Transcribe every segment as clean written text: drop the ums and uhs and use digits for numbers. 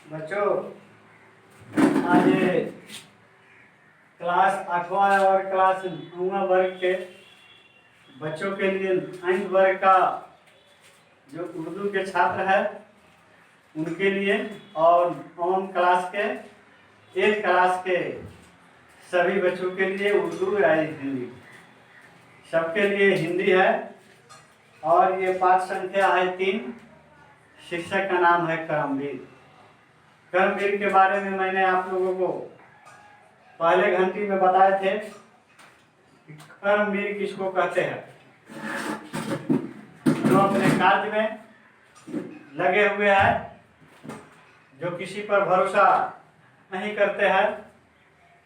बच्चों, आज क्लास 8वां और क्लास 9वां वर्ग के बच्चों के लिए 9th वर्ग का जो उर्दू के छात्र है उनके लिए और 9th क्लास के 8th क्लास के सभी बच्चों के लिए उर्दू या हिंदी, सबके लिए हिंदी है। और ये पाठ संख्या है 3। शिक्षक का नाम है करमवीर। करमवीर के बारे में मैंने आप लोगों को पहले घंटी में बताए थे कि करमवीर किसको कहते हैं। जो अपने कार्य में लगे हुए हैं, जो किसी पर भरोसा नहीं करते हैं,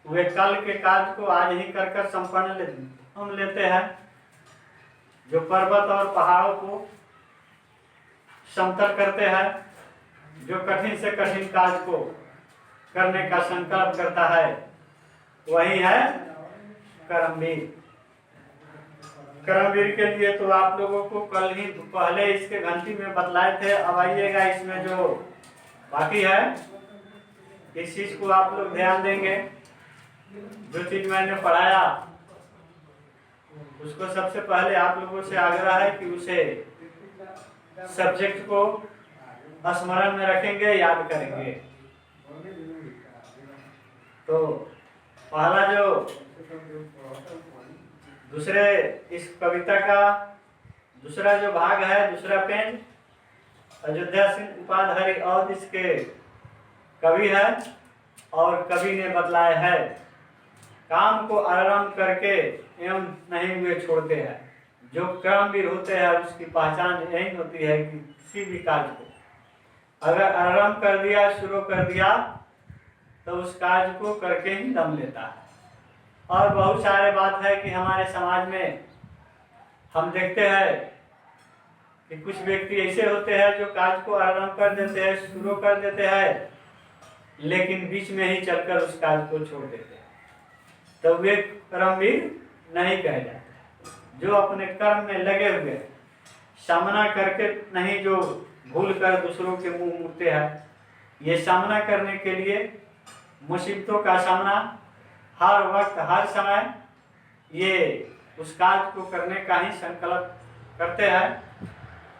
वे कल के कार्य को आज ही कर संपन्न हम लेते हैं। जो पर्वत और पहाड़ों को समतल करते हैं, जो कठिन से कठिन कार्य को करने का संकल्प करता है, वही है करमवीर। करमवीर के लिए तो आप लोगों को कल ही पहले इसके घंटी में बतलाए थे। अब आइएगा इसमें जो बाकी है इस चीज को आप लोग ध्यान देंगे। जो चीज मैंने पढ़ाया उसको सबसे पहले आप लोगों से आग्रह है कि उसे सब्जेक्ट को स्मरण में रखेंगे, याद करेंगे। तो पहला जो दूसरे इस कविता का दूसरा जो भाग है, दूसरा पेज अयोध्या सिंह उपाध्याय और इसके कवि है और कवि ने बतलाया है, काम को आरंभ करके एवं नहीं हुए छोड़ते हैं। जो करमवीर होते हैं उसकी पहचान यही होती है कि किसी भी कार्य को अगर आरंभ कर दिया, शुरू कर दिया, तो उस कार्य को करके ही दम लेता है। और बहुत सारे बात है कि हमारे समाज में हम देखते हैं कि कुछ व्यक्ति ऐसे होते हैं जो कार्य को आरंभ कर देते हैं, शुरू कर देते हैं, लेकिन बीच में ही चलकर उस कार्य को छोड़ देते हैं, तो वे करमवीर नहीं कहे जाते। जो अपने कर्म में लगे हुए सामना करके नहीं, जो भूल कर दूसरों के मुंह मुड़ते हैं, ये सामना करने के लिए मुसीबतों का सामना हर वक्त हर समय ये उस कार्य को करने का ही संकल्प करते हैं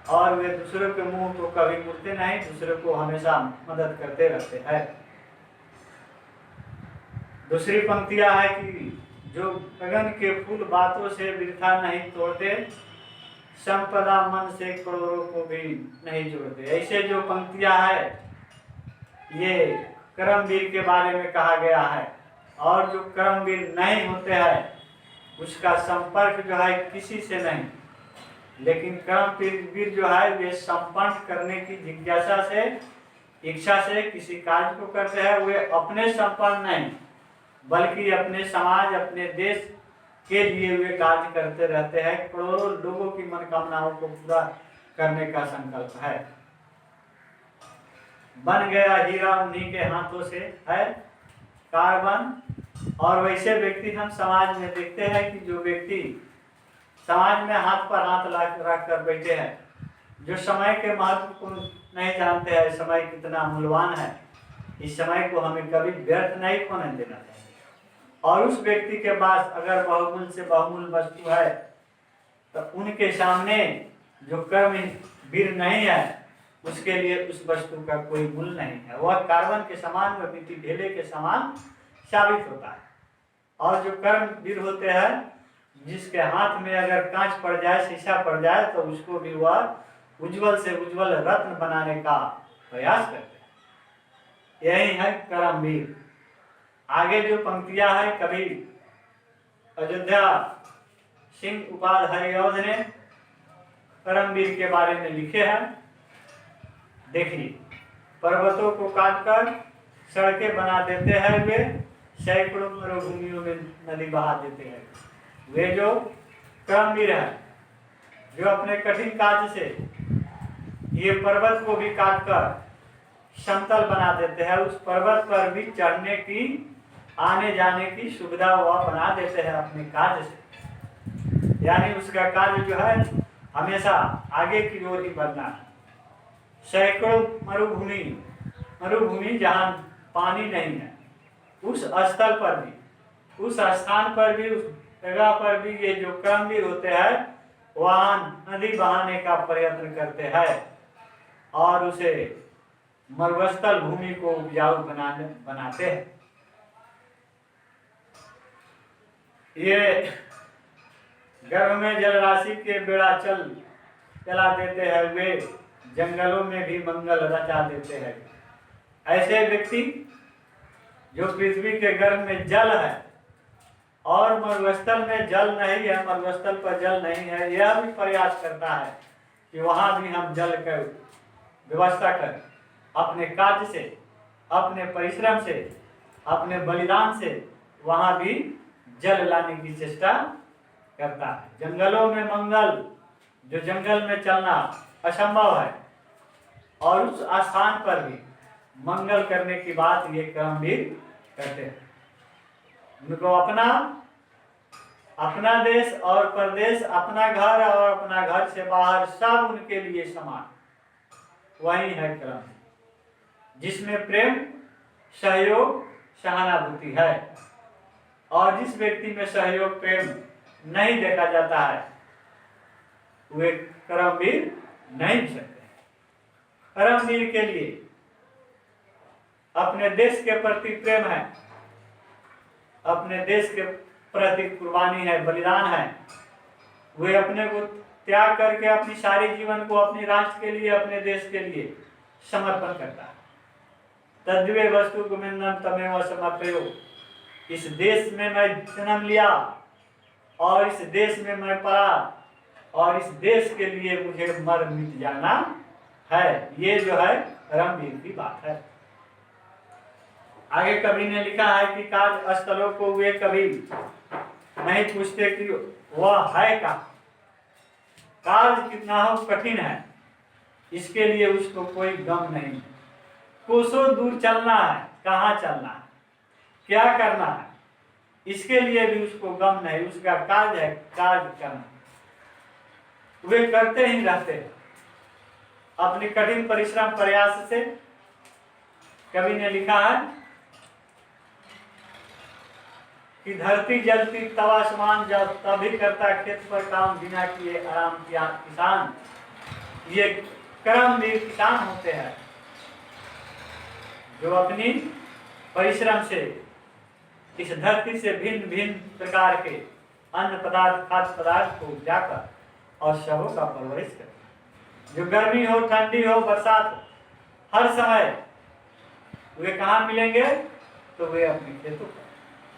और वे दूसरों के मुंह को कभी मुड़ते नहीं, दूसरों को हमेशा मदद करते रहते हैं। दूसरी पंक्तियां है कि जो गगन के फूल बातों से वृथा नहीं तोड़ते, संपदा मन से करोड़ों को भी नहीं जोड़ते। ऐसे जो पंक्तियां है ये करमवीर के बारे में कहा गया है। और जो करमवीर नहीं होते हैं उसका संपर्क जो है किसी से नहीं, लेकिन करमवीर जो है वे संपन्न करने की जिज्ञासा से, इच्छा से किसी कार्य को करते हैं। वे अपने संपन्न नहीं बल्कि अपने समाज, अपने देश के लिए वे कार्य करते रहते हैं। करोड़ों लोगों की मनोकामनाओं को पूरा करने का संकल्प है। बन गया हीरा उन्हीं के हाथों से है कार्बन। और वैसे व्यक्ति हम समाज में देखते हैं कि जो व्यक्ति समाज में हाथ पर हाथ रख कर बैठे हैं, जो समय के महत्व को नहीं जानते हैं, समय कितना मूल्यवान है, इस समय को हमें कभी व्यर्थ नहीं होने देना चाहिए। और उस व्यक्ति के पास अगर बहुमूल्य से बहुमूल्य वस्तु है तो उनके सामने जो करमवीर नहीं है उसके लिए उस वस्तु का कोई मूल्य नहीं है। वह कार्बन के समान, वह मिट्टी ढेले के समान साबित होता है। और जो करमवीर होते हैं जिसके हाथ में अगर कांच पड़ जाए, शीशा पड़ जाए, तो उसको भी वह उज्जवल से उज्जवल रत्न बनाने का प्रयास करते हैं। यही है करमवीर। आगे जो पंक्तियां है कवि अयोध्या सिंह उपाध्याय ने करमवीर के बारे में लिखे हैं। देखिए, पर्वतों को काटकर सड़कें बना देते हैं वे, सैकड़ों मरुभूमियों में नदी बहा देते हैं। वे जो करमवीर है, जो अपने कठिन कार्य से ये पर्वत को भी काटकर समतल बना देते हैं, उस पर्वत पर भी चढ़ने की, आने जाने की सुविधा वह बना देते हैं अपने कार्य से। यानी उसका कार्य जो है हमेशा आगे की ओर ही बढ़ना है। सैकड़ों मरुभूमि जहाँ पानी नहीं है, उस स्थल पर भी, उस स्थान पर भी, उस जगह पर भी ये जो कर्मवीर होते हैं वहाँ नदी बहाने का प्रयत्न करते हैं और उसे मरुस्थल भूमि को उपजाऊ बनाते हैं। ये गर्भ में जल राशि के बेड़ा चला देते हैं, वे जंगलों में भी मंगल रचा देते हैं। ऐसे व्यक्ति जो पृथ्वी के गर्भ में जल है और मरुस्थल में जल नहीं है, मरुस्थल पर जल नहीं है, यह भी प्रयास करता है कि वहां भी हम जल का व्यवस्था करें। अपने कार्य से, अपने परिश्रम से, अपने बलिदान से वहां भी जल लाने की चेष्टा करता है। जंगलों में मंगल, जो जंगल में चलना असंभव है, और उस स्थान पर भी मंगल करने की बात ये कर्मवीर करते हैं। उनको अपना देश और परदेश, अपना घर और अपना घर से बाहर सब उनके लिए समान, वही है कर्म, जिसमें प्रेम, सहयोग, सहानुभूति है। और जिस व्यक्ति में सहयोग, प्रेम नहीं देखा जाता है, वे कर्मवीर नहीं हो सकते। कर्मवीर के लिए अपने देश के प्रति प्रेम है, अपने देश के प्रति कुर्बानी है, बलिदान है। वे अपने को त्याग करके अपनी सारी जीवन को अपने राष्ट्र के लिए, अपने देश के लिए समर्पण करता है। तद्वे वस्तु गोविंदम तमेव समर्पयो। इस देश में मैं जन्म लिया और इस देश में मैं पड़ा और इस देश के लिए मुझे मर मिट जाना है। ये जो है कर्मवीर की बात है। आगे कवि ने लिखा है कि कार्य स्थलों को वे कभी नहीं पूछते कि वह है का, कार्य कितना हो कठिन है, इसके लिए उसको कोई गम नहीं। कोसों दूर चलना है, कहाँ चलना है, क्या करना है, इसके लिए भी उसको गम नहीं। उसका कार्य है कार्य करना, वे करते ही रहते हैं अपनी कठिन परिश्रम प्रयास से। कवि ने लिखा है कि धरती जलती तब आसमान जब, तभी करता खेत पर काम, बिना किए आराम किया किसान। ये कर्मवीर किसान होते हैं जो अपनी परिश्रम से इस धरती से भिन्न भिन्न प्रकार के अन्न पदार्थ, खाद्य पदार्थ को उपजाकर और सबों का परवरिश करते। जो गर्मी हो, ठंडी हो, बरसात हो, हर समय वे कहाँ मिलेंगे? तो वे अपने खेतों पर।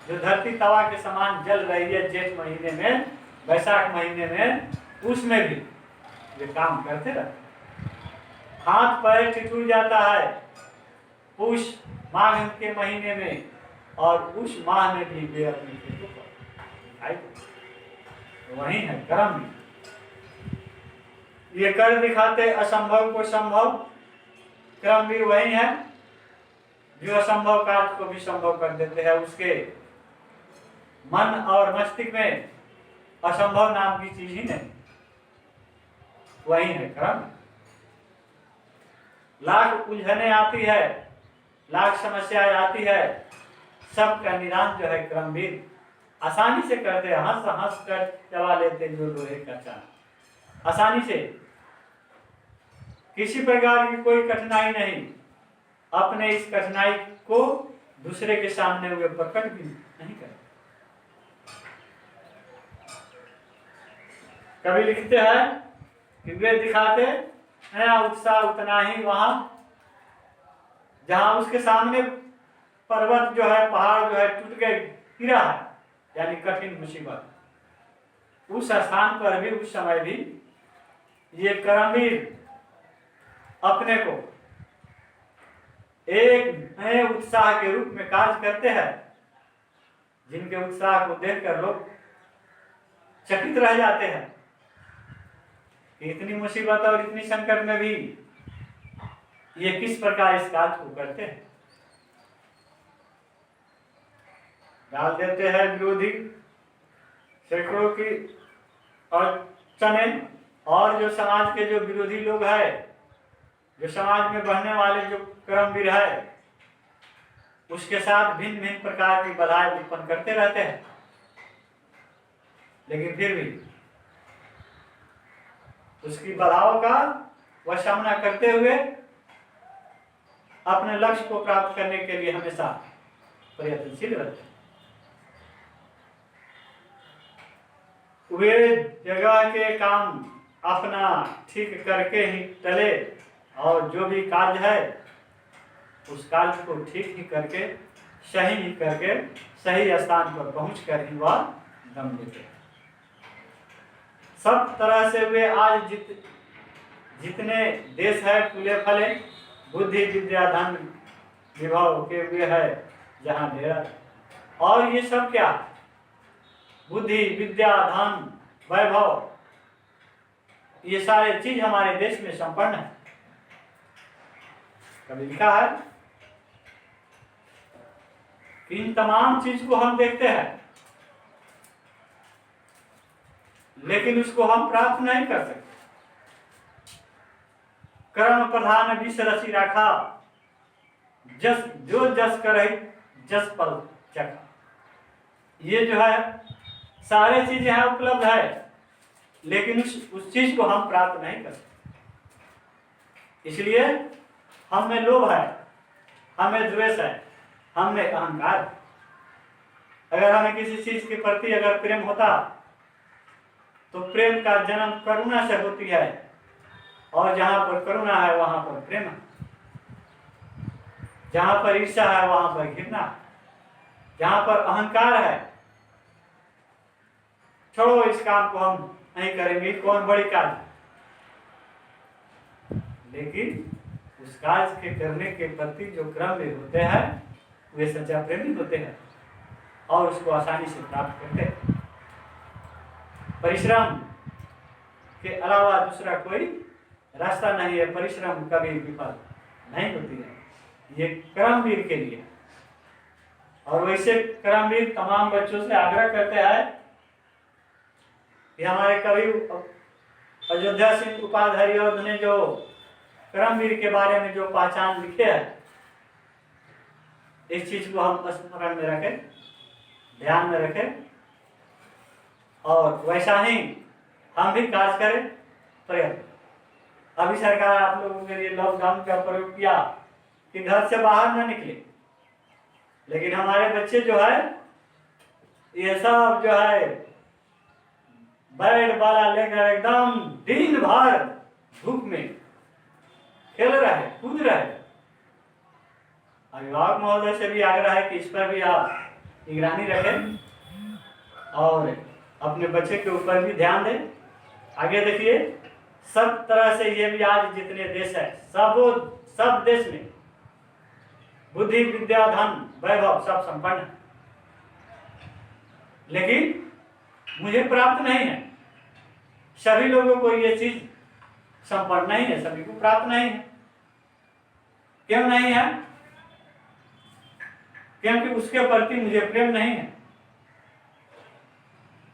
जो धरती तवा के समान जल रही है जेठ महीने में, बैसाख महीने में, उसमें भी वे काम करते रहते। हाथ पैर ठिठुर जाता है पुष माघ के महीने में, और उस माह में भी वे अपने खेतों पर आए। वही है कर्म। ये कर दिखाते असंभव को संभव। कर्मवीर वही है जो असंभव कार्य को भी संभव कर देते हैं। उसके मन और मस्तिष्क में असंभव नाम की चीज ही नहीं, वही है कर्म। लाख उलझने आती है, लाख समस्याएं आती है, सबका निदान जो है कर्मवीर आसानी से करते हैं। हंस हंस कर चला लेते जो लोहे का चांद। आसानी से, किसी प्रकार की कोई कठिनाई नहीं। अपने इस कठिनाई को दूसरे के सामने वे प्रकट भी नहीं करते। कभी लिखते हैं कि वे दिखाते हैं उत्साह उतना ही वहां जहां उसके सामने पर्वत जो है, पहाड़ जो है टूट के गिरा है, यानी कठिन मुसीबत, उस स्थान पर भी, उस समय भी ये कर्मवीर अपने को एक नए उत्साह के रूप में कार्य करते हैं, जिनके उत्साह को देखकर लोग चकित रह जाते हैं। इतनी मुसीबत और इतनी संकट में भी ये किस प्रकार इस कार्य को करते हैं। डाल देते हैं विरोधी सैकड़ों की अड़चने, और जो समाज के जो विरोधी लोग हैं जो समाज में बढ़ने वाले जो कर्मवीर है उसके साथ भिन्न भिन्न प्रकार की बाधाएं उत्पन्न करते रहते हैं, लेकिन फिर भी उसकी बाधाओं का वह सामना करते हुए अपने लक्ष्य को प्राप्त करने के लिए हमेशा प्रयत्नशील रहते हैं। वे जगह के काम अपना ठीक करके ही टले और जो भी कार्य है उस कार्य को ठीक ही करके सही ही करके सही स्थान पर पहुंच कर ही वह दम लेते हैं। सब तरह से वे आज जितने देश है फूले फले बुद्धि विद्या धन विभव के वे है जहाँ डेरा। और ये सब क्या, बुद्धि विद्या धन वैभव, ये सारे चीज हमारे देश में संपन्न है। कभी लिखा है कि इन तमाम चीज को हम देखते हैं लेकिन उसको हम प्राप्त नहीं कर सकते। कर्म प्रधान विष रचि राखा, जस जो जस करे जस पल चखा। ये जो है सारे चीजें यहाँ उपलब्ध है लेकिन उस चीज को हम प्राप्त नहीं कर सकते। इसलिए हम में लोभ है, हमें द्वेष है, हमें अहंकार। अगर हमें किसी चीज के प्रति अगर प्रेम होता तो प्रेम का जन्म करुणा से होती है, और जहां पर करुणा है वहां पर प्रेम है, जहां पर ईर्ष्या है वहां पर घृणा, जहां पर अहंकार है छोड़ो इस काम को हम नहीं करेंगे, कौन बड़ी कार्य। लेकिन उस कार्य के करने के प्रति जो क्रम में होते हैं वे सच्चा प्रेमी होते हैं और उसको आसानी से प्राप्त करते हैं। परिश्रम के अलावा दूसरा कोई रास्ता नहीं है, परिश्रम कभी विफल नहीं होती है, ये कर्मवीर के लिए। और वैसे कर्मवीर तमाम बच्चों से आग्रह करते हैं कि हमारे कवि अयोध्या सिंह उपाध्याय ने जो कर्मवीर के बारे में जो पहचान लिखे है, इस चीज को हम स्मरण में रखें, ध्यान में रखें और वैसा ही हम भी कार्य करें प्रयत्न। अभी सरकार आप लोगों के लिए लॉकडाउन का प्रयोग किया कि घर से बाहर न निकले, लेकिन हमारे बच्चे जो है ये सब जो है बैट बाला लेकर एकदम दिन भर धूप में खेल रहे कूद रहे। अभिभावक महोदय से भी आग्रह है कि इस पर भी आप निगरानी रखें और अपने बच्चे के ऊपर भी ध्यान दें। आगे देखिए, सब तरह से ये भी आज जितने देश है सब देश में बुद्धि विद्या धन वैभव सब संपन्न है, लेकिन मुझे प्राप्त नहीं है। सभी लोगों को ये चीज संपन्न नहीं है, सभी को प्राप्त नहीं है। क्यों नहीं है? क्योंकि उसके प्रति मुझे प्रेम नहीं है,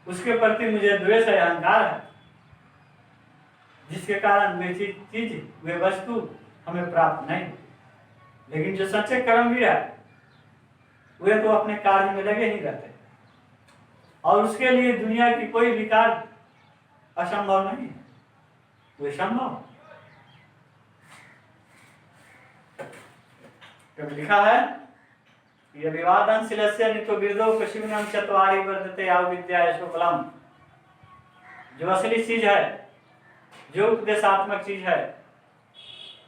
उसके प्रति मुझे द्वेष है, अहंकार है, जिसके कारण वे चीज वे वस्तु हमें प्राप्त नहीं। लेकिन जो सच्चे कर्मवीर है वे तो अपने कार्य में लगे ही रहते और उसके लिए दुनिया की कोई भी कार्य असंभव नहीं है, वे संभव। जब लिखा है ये विवादन शिलस्य नितो विदो पश्चिम चत्वारि वर्धते आव विद्या यशो बलम, जो असली चीज है, जो उपदेशात्मक चीज है,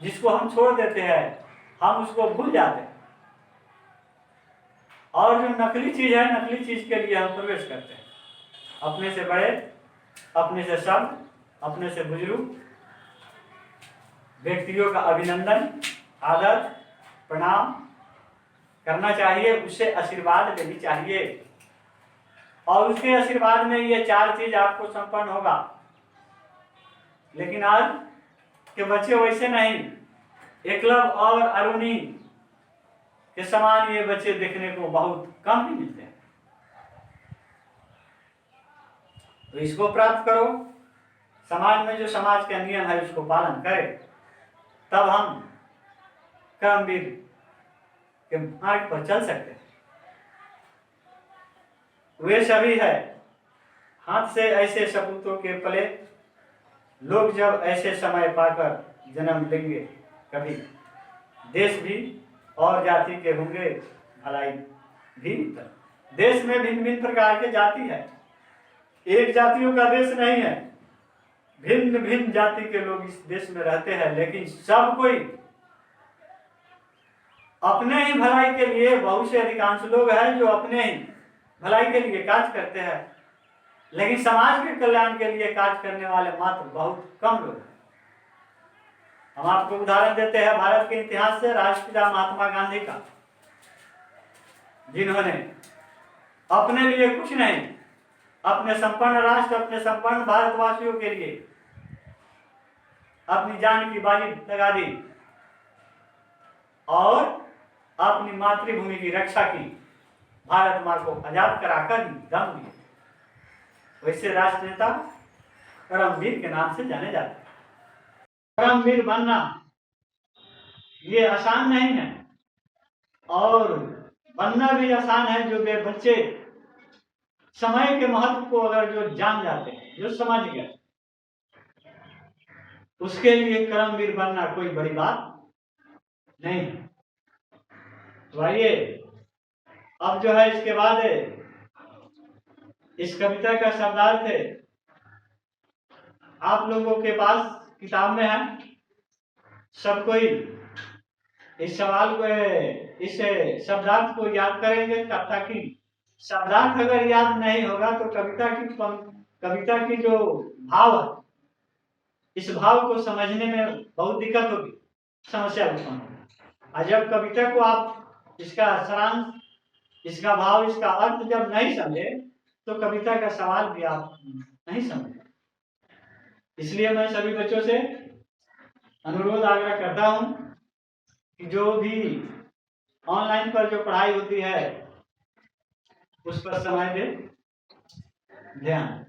जिसको हम छोड़ देते हैं, हम उसको भूल जाते हैं, और जो नकली चीज है, नकली चीज के लिए हम प्रवेश करते हैं। अपने से बड़े, अपने से शब्द, अपने से बुजुर्ग व्यक्तियों का अभिनंदन, आदर, प्रणाम करना चाहिए, उससे आशीर्वाद लेनी चाहिए और उसके आशीर्वाद में ये चार चीज आपको संपन्न होगा। लेकिन आज के बच्चे वैसे नहीं, एकलव और अरुणी के समान ये बच्चे देखने को बहुत कम ही मिलते हैं। तो इसको प्राप्त करो, समाज में जो समाज का नियम है उसको पालन करें तब हम कर्मवीर के मार्ग पर चल सकते हैं। वे सभी है हाथ से ऐसे सपूतों के पले, लोग जब ऐसे समय पाकर जन्म लेंगे कभी, देश भी और जाति के होंगे भलाई भी। देश में भिन्न भिन्न प्रकार के जाति है, एक जातियों का देश नहीं है, भिन्न भिन्न जाति के लोग इस देश में रहते हैं, लेकिन सब कोई अपने ही भलाई के लिए, बहुत से अधिकांश लोग हैं जो अपने ही भलाई के लिए कार्य करते हैं, लेकिन समाज के कल्याण के लिए कार्य करने वाले मात्र बहुत कम लोग हैं। हम आपको उदाहरण देते हैं भारत के इतिहास से, राष्ट्रपिता महात्मा गांधी का, जिन्होंने अपने लिए कुछ नहीं, अपने संपन्न राष्ट्र, अपने संपन्न भारतवासियों के लिए अपनी जान की बाजी लगा दी और अपनी मातृभूमि की रक्षा की, भारत मां को आजाद कराकर दम दिए। वैसे राष्ट्र नेता परमवीर के नाम से जाने जाते हैं। परमवीर बनना ये आसान नहीं है, और बनना भी आसान है जो वे बच्चे समय के महत्व को अगर जो जान जाते हैं, जो समझ गए, उसके लिए कर्मवीर बनना कोई बड़ी बात नहीं है। तो आइए अब जो है इसके बाद इस कविता का शब्दार्थ है, आप लोगों के पास किताब में है। सब कोई इस सवाल को, इस शब्दार्थ को याद करेंगे, तब तक कि शब्दार्थ अगर याद नहीं होगा तो कविता की जो भाव है, इस भाव को समझने में बहुत दिक्कत होगी, समस्या उत्पन्न होगी। और जब कविता को आप इसका सारांश, इसका भाव, इसका अर्थ जब नहीं समझे तो कविता का सवाल भी आप नहीं समझे। इसलिए मैं सभी बच्चों से अनुरोध आग्रह करता हूं कि जो भी ऑनलाइन पर जो पढ़ाई होती है उस पर समय दे ध्यान।